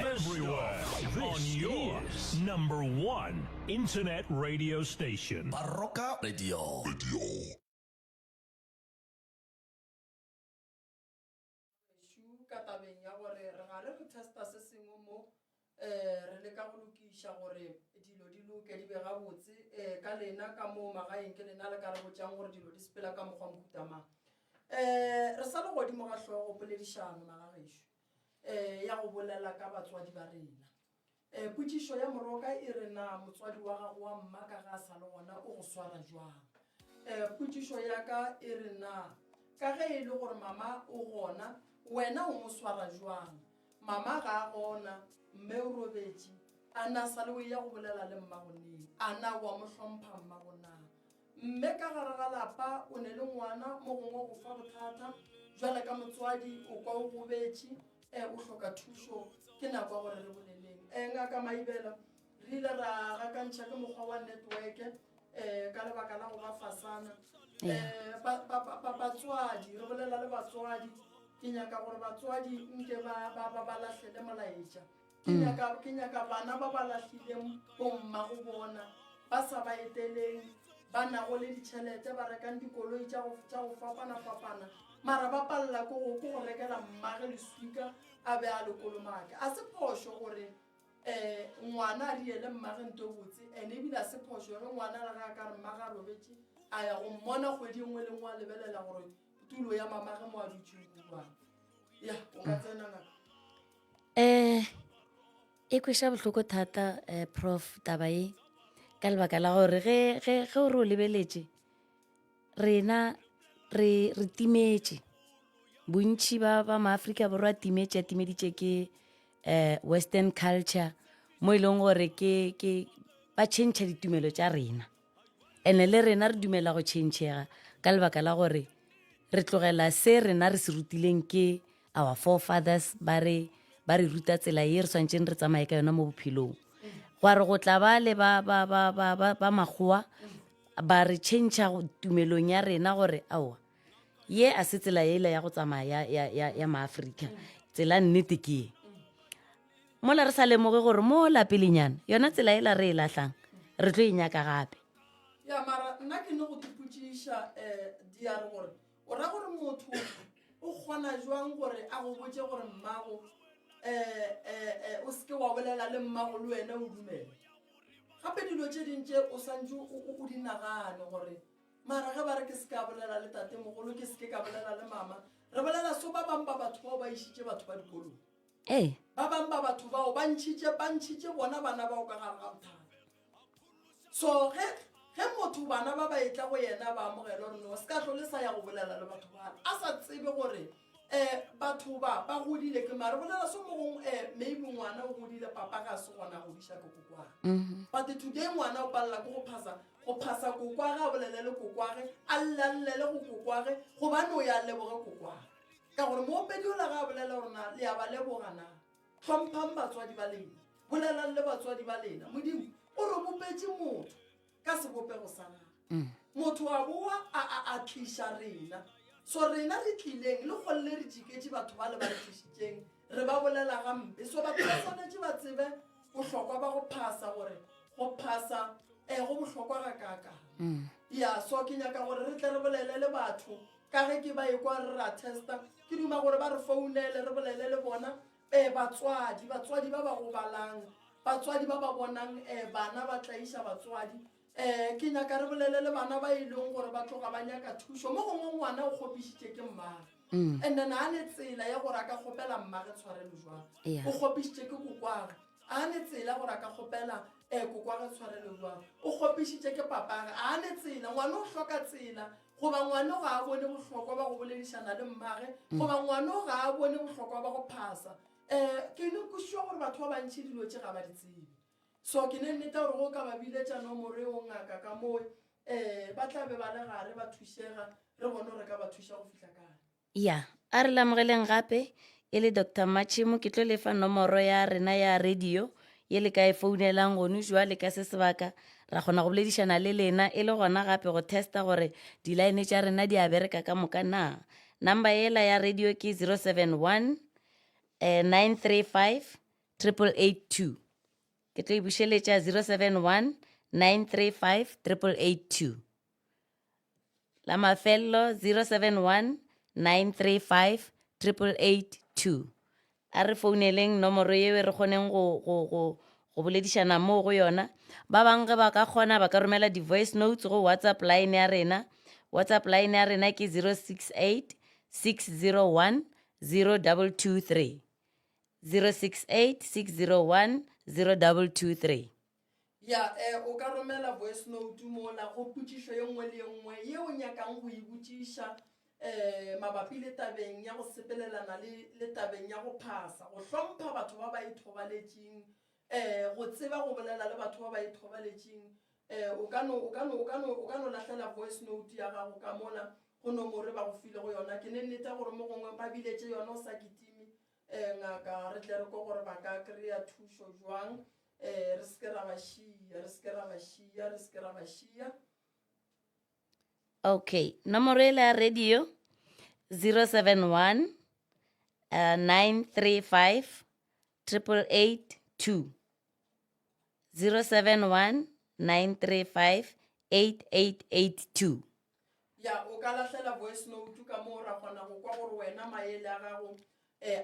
everywhere. On your number one internet radio station. Baroka Radio. Ka tabeng ya gore re gale re testa se sengwe mo re le ka go lokisha gore dilo di loke di be gabotse ka lena ka mo magaeng ke lena le ka re botsang gore dilo di sepela ka mogwa mohutamang re sa le godimo ga hlogo poledišano magagesho ya go bolela ka batswadi ba rena putshišo ya moroka e re na motswadi wa gago wa mma ka ga sa le gona o go swara jwang putshišo ya ka e re na ka ge e le gore mama o gona wena o mo swara jwang mama ga a gona mme o robetše a na sa le o ya go bolela le mmagoneng a na wa mo hlompha mmagonang mme ka gare ga lapa o ne le ngwana mo gongwe go fa bothata jwale ka motswadi o kwa o gobetše o hloka thušo ke nako ya gore re boleleng ngaka maibela re ile ra gakantšha ke mokgwa wa network ka lebaka la go ba fasana batswadi re bolela le batswadi ke nyaka gore batswadi nke ba lahlele molaetša ke nyaka bana ba ba lahlileng bomma go bona ba sa ba eteleng ba nago le ditšhelete ba rekang dikoloi tša go fapana mara ba palela ko go rekela mmage leswika a be a le kolomake a se phošo gore ngwana a riele mmage nto botse ene ebile a se phošo ge ngwana le ga ka re mmage a robetše a ya go mmona kgwedi nngwe le ngwe a lebelela gore tulo ya mamage mo a dutšeng ya o ka tsena ngaka e kweša bohloko thata prof taba e ka lebaka la gore ge o re o lebeletše rena re timetše bontši ba maaforika borwa a timeditše ke western culture mo e leng gore ba tšhentšha ditumelo tša rena ene le rena re dumela go tšhentšhega ka lebaka la gore re tlogela se rena re se rutileng ke our forefathers ba re ruta tsela ye re swantšeng re tsamaye ka yona mo bophelong gore go tla ba le ba makgowa ba re tšhentšha tumelong ya rena gore aowa ye a se tsela yela ya go tsamaya ya maaforika tsela nnete ke ye mola re sa lemoge gore mo lapelenyana yona tsela yela re e lahlang re tlo e nyaka gape ya mara nna ke ne go dipotšiša di a re gore o ra gore motho o kgona jwang gore a go botse gore mmago o seke wa bolela le mmago le wena o dumele gape dilo tše dintše o santse o di nagane gore mara ge ba re ke seke a bolela le tate mogolo ke seke ka bolela le mama re bolela so ba bang ba batho bao ba išitše batho ba dikolong ba bang ba batho bao ba ntšhitše bona bana bao ka gare ga bothata so ge motho bana ba ba etla go yena ba amogela gore no se ka tlole sa ya go bolela le batho ba a sa tsebe gore batho ba godile ke mare bolela so mogong maybe ngwana o godile papa ga se gona go diša ke kokwane but today ngwana o palela ke go phasa kokwage a bolele le kokwage a llallele go kokwage gobane o ya leboge kokwage ka gore moopedi o la ga a bolela gorena le ya ba lebogana tlhomphang batswadi ba lena bolelang le batswadi ba lena modimo o re bopetse motho ka sebopego sa gago motho a boa a tliša rena so rena re tlileng le golle re jiketse batho ba le ba re tlišitšeng re ba bolela gampe so batho ba tshwanetse ba tsebe bohlokwa ba go phasa gore go phasa go bohlokwa ga kakang ya so ke nyaka gore re tle re bolele le batho ka ge ke ba ekwa re ra testa ke duma gore ba re founele re bolele le bona batswadi ba ba go balang batswadi ba ba bonang bana ba tlaiša batswadi ke nyaka re bolele le bana ba ileng gore ba tloga ba nyaka thušo mo gongwe ngwana o kgopišitše ke mmage and then a ne tsela ya gore a ka kgopela mmage tshwarelo jwang o kgopišitše ke kokwage a ne tsela gore a ka kgopela kokwage tshwarelo jwang o kgopišitše ke papage a ne tsela ngwana o hloka tsela goba ngwana o ga a bone bohlokwa ba go boledišana le mmage goba ngwana o ga a bone bohlokwa ba go phasa ke ne košiwa gore batho ba bantšhi dilo tše ga ba di tsebe so ke ne nnete gore go ka ba biletša nomore o ngaka ka moo ba tlabe ba le gare ba thušega re bone gore ka ba thuša go fitlha kae ya a re lamogeleng gape e le Dr. Machimo ke tlo lefa nomoro ya rena ya radio ye le ka e founelang gonu jwa le ka se sebaka ra kgona go boledišana le lena e le gona gape go testa gore di-line tša rena di a bereka ka moka na number ela ya radio ke 071 935 888 ke tlo e bušeletša 071 935 888 la mafelelo 071 935 888 a re founeleng nomoro yeo re kgoneng go boledišana mo go yona ba bangwe ba ka kgona ba ka romela di-voice notes go whatsapp line ya rena ke 068 601 0223 068 601 0223 ya o ka romela voice note mola go putšišo ye nngwe le ye nngwe ye o nyakang go e botšiša mabapi le tabeng ya go sepelelana le tabeng ya go phasa go hlompha batho ba ba ithobaletšeng go tseba go bolela le batho ba ba ithobaletšeng o ka no lahlela voice note ya gago ka mola go nomore ba go file go yona ke ne nnete gore mo gongwe ba biletše yona o sa kitime ngaka re tle re ko gore ba ka kry-a thušo jwang re se ke ra ba šia okay nomoro e la radio 071 935 882 071 935 8882 ya o ka lahlela voice note ka mo ra kgona go kwa gore wena maele a gago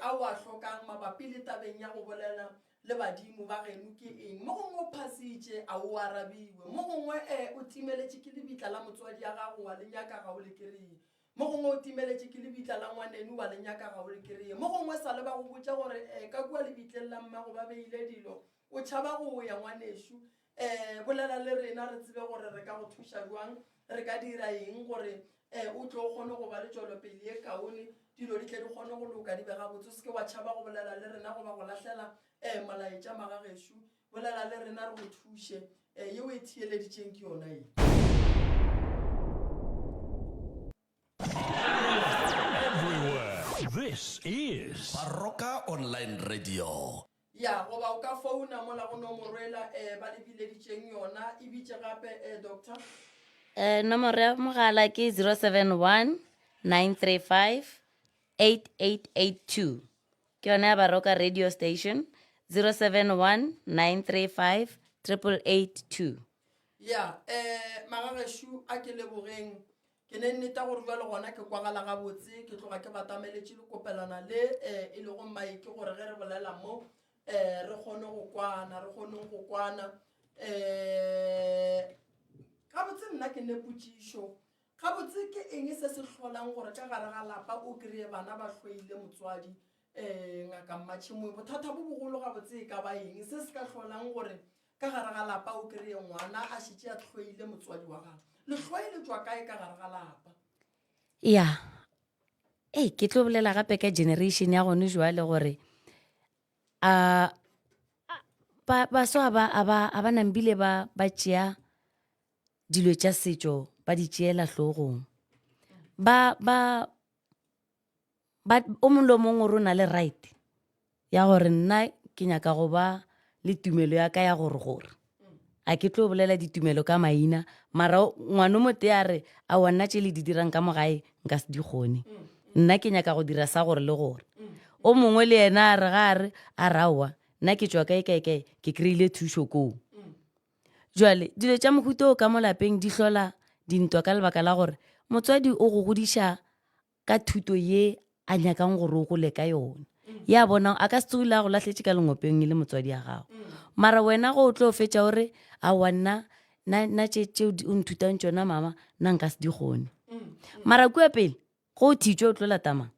a o a hlokang mabapi le tabeng ya go bolela le badimo ba geno ke eng mo gongwe o phasitše a o arabiwe mo gongwe o timeletše ke lebitla la motswadi ya gago wa lenyaka ga o le kereye mo gongwe o timeletše ke lebitla la ngwaneno wa lenyaka ga o le kereye mo gongwe sa le ba go botša gore ka kua lebitleng la mmago ba beile dilo o tšhaba go ya ngwanešo bolela le rena re tsebe gore re ka go thuša jwang re ka dira eng gore o tlo o kgone go ba le tšwelopele ye kaone dilo di tle di kgone go loka di bega botse o se ke wa tšhaba go bolela le rena goba go lahlela malaetša magagešo bolela le rena re go thuše yeo e thieleditšeng ke yona e Everywhere. This is Baroka Online Radio. ya goba o ka founa mola go nomoroela ba lebileditšeng yona e bitše gape doctor nomoro ya mogala ke 071 935 8882 ke yone ya Baroka radio station 071 935 882 ya magagešo a ke lebogeng ke ne nneta gore jwa le gona ke kwagala gabotse ke tloga ke batameletše le kopelana le e le go maike gore ge re bolela mo re kgone go kwana gabotse nna ke nepotšišo gabotse ke eng se se hlolang gore ka gare ga lapa o kry-e bana ba hloile motswadi ngaka mmatšhemo bothata bo bogolo gabotse e ka ba eng se se ka hlolang gore ka gare ga lapa o kry-e ngwana a šetše a hloile motswadi wa gago lehlwai le tswa kae ka gare ga lapa ya ke tlo bolela gape ka generation ya gone jwale gore baso a ba nambile ba tšea dilo tša setšo ba di tšeela hlogong o mongwe le mongwe o na le right ya gore nna ke nyaka go ba le tumelo ya ka ya gore a ke tlo bolela ditumelo ka maina mara ngwana mote a re a wa nna tše le di dirang ka mogae nka se di kgone nna ke nyaka go dira sa gore le gore o mongwe le yena a re gare a rawa nna ke tšwa kae ke kry-ile thušo koo jwale dilo tša mohuto o ka mo lapeng di hlola dintwa ka lebaka la gore motswadi o go godiša ka thuto ye a nyakang gore o gole ka yona ya bona a ka se tsogile a go lahletše ka lengopeng le motswadi ya gago mara wena go o tlo fetša gore a wa nna tšeo o nthutang tšona mama nna nka se di kgone mara kua pele go o thitšwe o tlo latama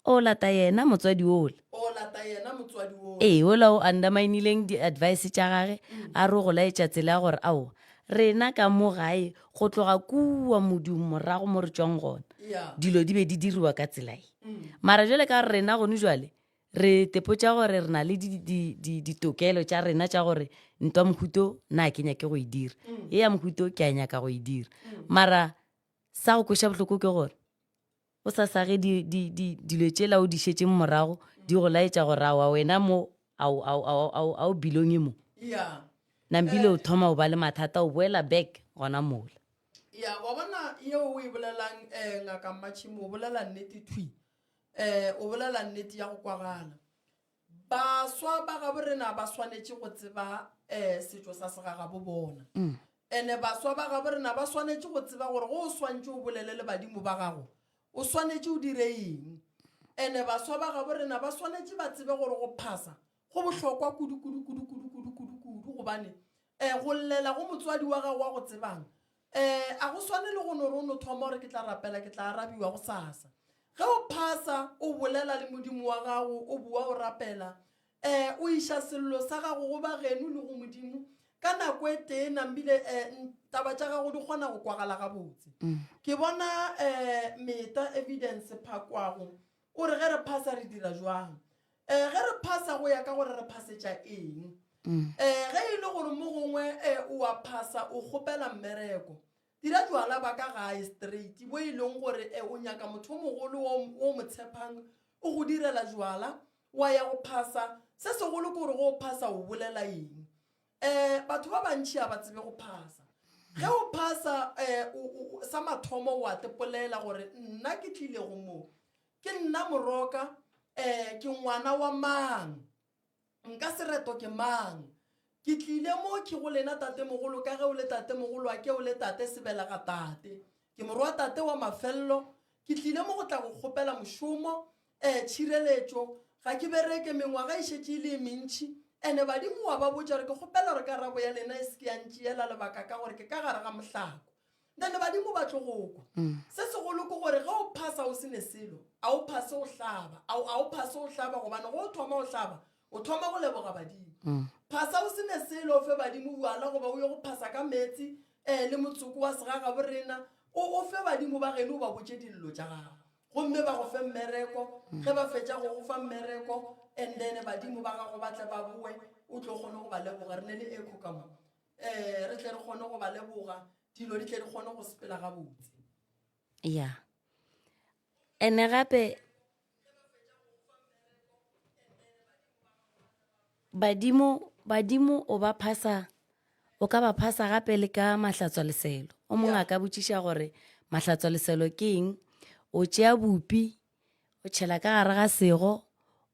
o lata yena motswadi ole ola o underminileng di-advice tša gage a re go laetša tsela ya gore ao rena ka mo gae go tloga kua modumo morago mo re tšwang gona dilo di be di diriwa ka tselae mara jale ka gore rena gone jwale re tepotša gore re na le ditokelo tša rena tša gore ntwa mohuto na ke nyake go e dira e ya mohuto ke a nyaka go e dira mara sa go kweša bohloko ke gore o sa sage dilo tšela o di šetše morago di go laetša gore awa wena mo ao bilonge mo nambile o thoma o ba le mathata o boela back gona mola ya wa bona yeo o e bolelang ngaka mmatšhimo o bolela nnete thui o bolela nnete ya go kwagala baswa ba ga borena ba swanetse go tseba setšo sa segagabo bona ene baswa ba ga borena ba swanetse go tseba gore go o swantse o bolele le badimo ba gago o swanetse o dire eng ene baswa ba ga borena ba swanetse ba tsebe gore go phasa go bohlokwa kudu gobane go llela go motswadi wa gago wa go tsebang a go swane le go no re o no thoma gore ke tla rapela ke tla arabiwa go sasa ge o phasa o bolela le modimo wa gago o bua o rapela o iša sello sa gago go bageno le go modimo ka nako e tee nambile taba tša gago di kgona go kwagala gabotse ke bona meta evidence phakwago o re ge re phasa re dira jwang ge re phasa go ya ka gore re phasetša eng ge e le gore mo gongwe o a phasa o kgopela mmereko dira jwala ba ka gae straight bo e leng gore o nyaka motho o mogolo o mo tshepang o go direla jwala wa ya go phasa se segolo ke gore go phasa o bolela eng batho ba bantši a ba tsebe go phasa ge o phasa sa mathomo wa tepolela gore nna ke tlile go mo ke nna moroka ke ngwana wa mang nka sereto ke mang ke tlile mo ke go lena tate mogolo ka ge o le tate mogolo wa ke o le tate sebela ga tate ke morwa tate wa mafello ke tlile mo go tla go kgopela mošomo tšhireletšo ga ke bereke mengwaga e šetše le mentši ene badimo wa ba botša gore ke kgopela gore karabo ya lena e se ke ya ntšeela lebaka ka gore ke ka gare ga mohlako then badimo ba tlo go kwa se segolo ke gore ge o phasa o se ne selo a o phase o hlaba a o phase o hlaba gobane go o thoma o hlaba o thoma go leboga badimo phasa o se ne selo o fe badimo buala goba o ye go phasa ka metsi le motsoko wa segaga borena o fe badimo ba geno o ba botše dillo tša gago gomme ba go fe mmereko ge ba fetša go go fa mmereko and then badimo ba gago ba tle ba boe o tlo kgone go ba leboga re ne le eko ka mo re tle re kgone go ba leboga dilo di tle di kgone go sepela gabotse ya ene gape badimo o ba phasa o ka ba phasa gape le ka mahlatswa leselo o mongwe a ka botšiša gore mahlatswa leselo ke eng o tšea bupi o tšhela ka gare ga sego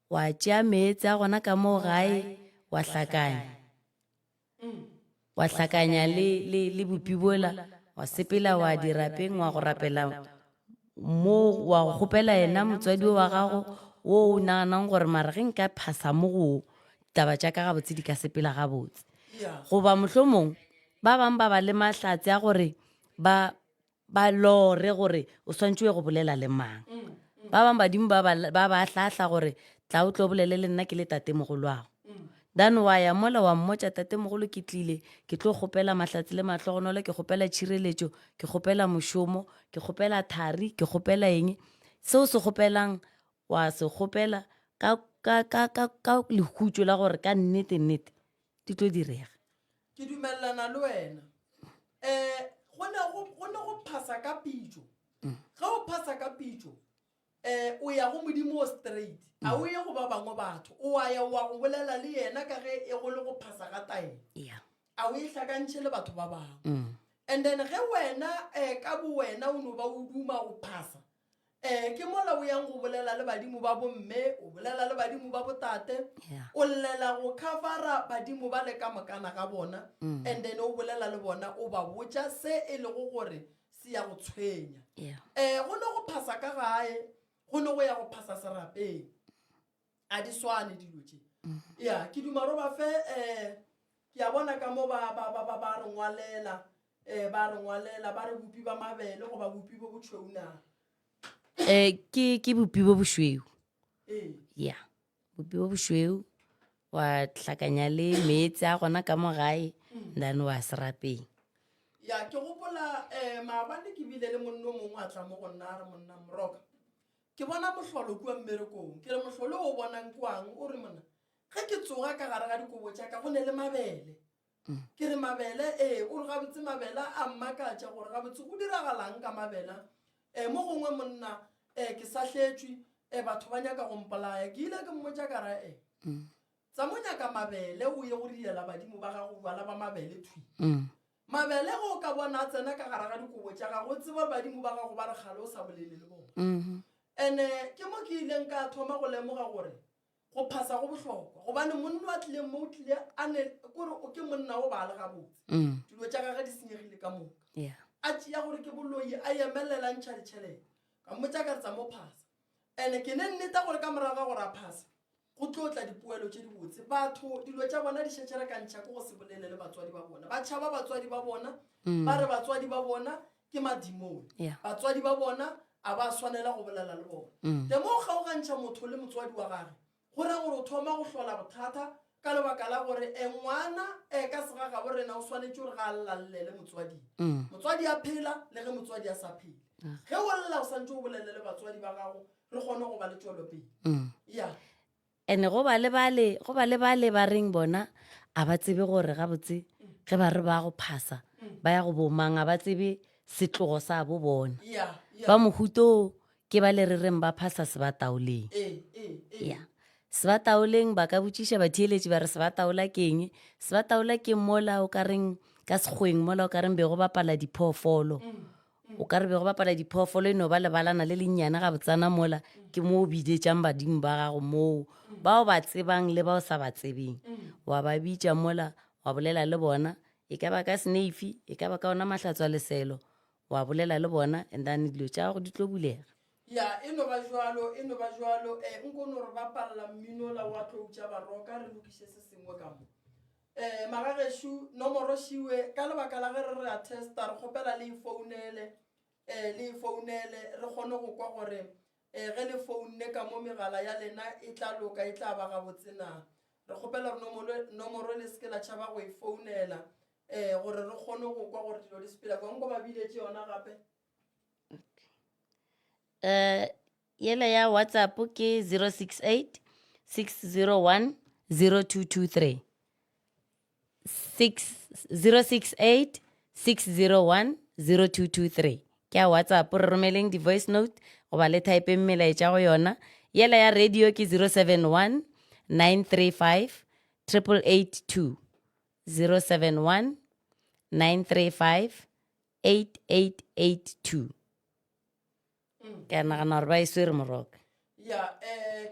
wa tšea meetse a gona ka moo gae wa hlakanya le bupi bola wa sepela wa dirapeng wa go rapela mo wa go kgopela yena motswadi wa gago wo o naganang gore mara ge nka phasa mo go taba tša ka gabotse di ka sepela gabotse goba mohlomong ba bang ba ba le mahlatse a gore ba lore gore o swantse go bolela le mang ba bang badimo ba hlahla gore tla o tlo bolele le nna ke le tate mogolo wago then wa ya mola wa mmotša tate mogolo ke tlile ke tlo kgopela mahlatse le mahlogonolo ke kgopela tšhireletšo ke kgopela mošomo ke kgopela thari ke kgopela eng seo se kgopelang wa se kgopela ka lehutšo la gore ka nnete di tlo direga ke dumelelana le wena go ne go phasa ka pitšo ge o phasa ka pitšo o ya go modimo o straight a o ye go ba bangwe batho o a ya wa go bolela le yena ka ge e go le go phasa ka taelo a o e hlakantšhe le batho ba bangwe and then ge wena ka bo wena o no ba o duma go phasa ke mola o yang go bolela le badimo ba bomme o bolela le badimo ba botate o llela go covera badimo ba le ka mokana ga bona and then o bolela le bona o ba botša se e lego gore se ya go tshwenya go ne go phasa ka gae go ne go ya go phasa serapeng a di swane dilo tše ya ke dumaro ba fe ke a bona ka mo ba re ngwalela ba re bopi ba mabele goba bopi bo botšweuna ke bopi bo bošweu ya bopi bo bošweu wa hlakanya le meetse a gona ka mo gae then wa serapeng ya ke gopola maabane ke bile le monno mongwe a tla mo go nna re monna moroka ke bona mohlolo kua mmerekong ke re mohlolo o bonang kuang o re mona ge ke tsoga ka gare ga dikobo tša ka go ne le mabele ke re mabele o re gabotse mabele a mmakatša gore gabotse go diragalang ka mabele mo gongwe monna ke sahletšwe batho ba nyaka go mpolaya ke ile ke mmotša kara tsa mo nyaka mabele o ye go riela badimo ba gago bala ba mabele thwi mabele go ka bona a tsena ka gare ga dikobo tša gago tseba badimo ba gago ba re kgale o sa bolele le bona and ke mo ke ileng ka thoma go lemoga gore go phasa go bohlokwa gobane monna wa tlile mo o tlile a ne kore o ke monna o ba le gabotse dilo tša gage di senyegile ka moka Yeah. a tšea gore ke boloi a emelela ntšha ditšhelete ka mmotsa ka re tsa mo phasa and ke ne nneta gore ka morago ga gore a phasa go tlo tla dipoelo tše di botse batho dilo tša bona di šetšere ka ntšha ko go se bolele le batswadi ba bona ba tšhaba batswadi ba bona ba re batswadi ba bona ke madimong Yeah. batswadi ba bona a ba swanela go bolela le bona te mo o kgaogantšha motho le motswadi wa gage go ra gore o thoma go hlola bothata ka lebaka la gore ngwana ka sega ga borena o swanetse gore ga a llallele motswading motswadi a phela le ge motswadi a sa phele ge o lla o santse o bolele le batswadi ba gago re kgone go ba le tšwelopele ya And go ba le bale ba reng bona a ba tsebe gore gabotse ge ba re ba go phasa ba ya go bomang a ba tsebe setlogo sa bo bona ya ba mohuto ke ba le re reng ba phasa sebataoleng ya sebataoleng ba ka botšiša batheeletši ba re sebataola ke eng sebataola ke mola o ka reng ka sekgweng mola o ka reng bego bapala diphoofolo o ka re bego bapala diphoofolo e no ba lebalana le lennyane ga botsana mola ke mo o bidetšang badimo ba gago moo bao ba tsebang le bao sa ba tsebeng wa ba bitša mola wa bolela le bona e ka ba ka sneifi e ka ba ka ona mahlatswa leselo wa bolela le bona and then dilo tša gago di tlo bulega ya e no ba jwalo nko no re bapalla mmino la wa tlo tša baroka re lokiše se sengwe ka mo magageshu nomoro šiwe ka lebaka la ge re a testa re kgopela le ifounele re kgone go kwa gore ge le founne ka mo megala ya lena e tla loka e tla ba gabotse na re kgopela gore nomoro le seke la tšhaba go ifounela gore re kgone go kwa gore dilo di sepela konko ba biletše yona gape yela ya WhatsApp ke 068 601 0223 068 601 0223 ke ya WhatsApp re romeleng di-voice note goba le type melaetša go yona yela ya radio ke 071 935 8882 071 935 8882 ke a nagana gore ba e swere moroka ya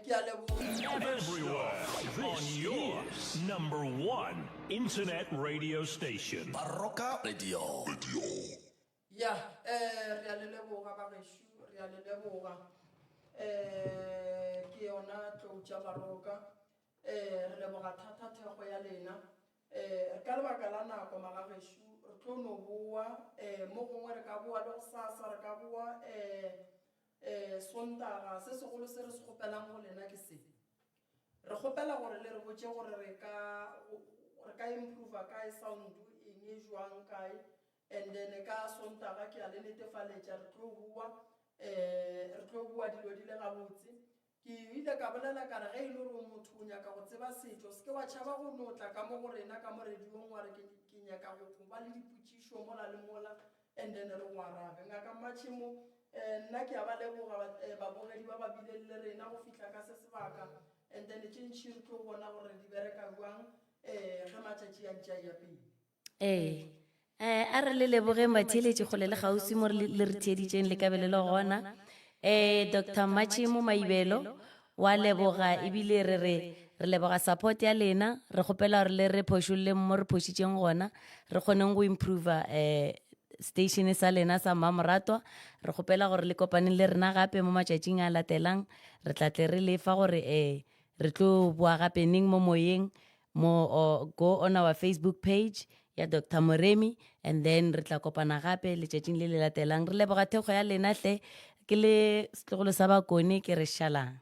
ke a leboga Everywhere. This is number one internet radio station. Baroka Radio. ya re a le leboga bagešo re a le leboga ke yona tlou tša baroka re leboga thata thego ya lena ka lebaka la nako magagešo re tlo no boa mo gongwe re ka boa le go sasa re ka boa sontaga se segolo se re se kgopelang go lena ke se re kgopela gore le re botse gore re ka improva kae sound eng e jwang kae and then ka sontaga ke a le netefaletša re tlo bua dilo di le gabotse ke ile ka bolela ka re ge e le gore motho o nyaka go tseba setšo se ke wa tšhaba go notla ka mo go rena ka mo rediong wa re ke nyaka go ba le dipotšišo mola le mola and then re ngwarabe ngaka matšhemo nna ke a ba leboga babogedi ba ba bile le rena go fitlha ka se sebaka and then tše ntšhi re tlo bona gore di bereka jwang ge matšatši a ntša ya pele a re le lebogeng batheeletši kgole le gausi mo le re theeditšeng le kabelelo gona Dr. Matšhemo Maibelo wa leboga ebile re leboga support ya lena re kgopela gore le re phošolle mo re phošitšeng gona re kgoneng go improva station sa lena sa Mmamoratwa re kgopela gore le kopaneng le rena gape mo matšatšing a latelang re tlatle re lefa gore re tlo boa gape neng mo moyeng mo go on our Facebook page ya Dr. Moremi and then re tla kopana gape letšatšing le le latelang re leboga thekgo ya lena tle ke le setlogolo sa bakone ke re šalang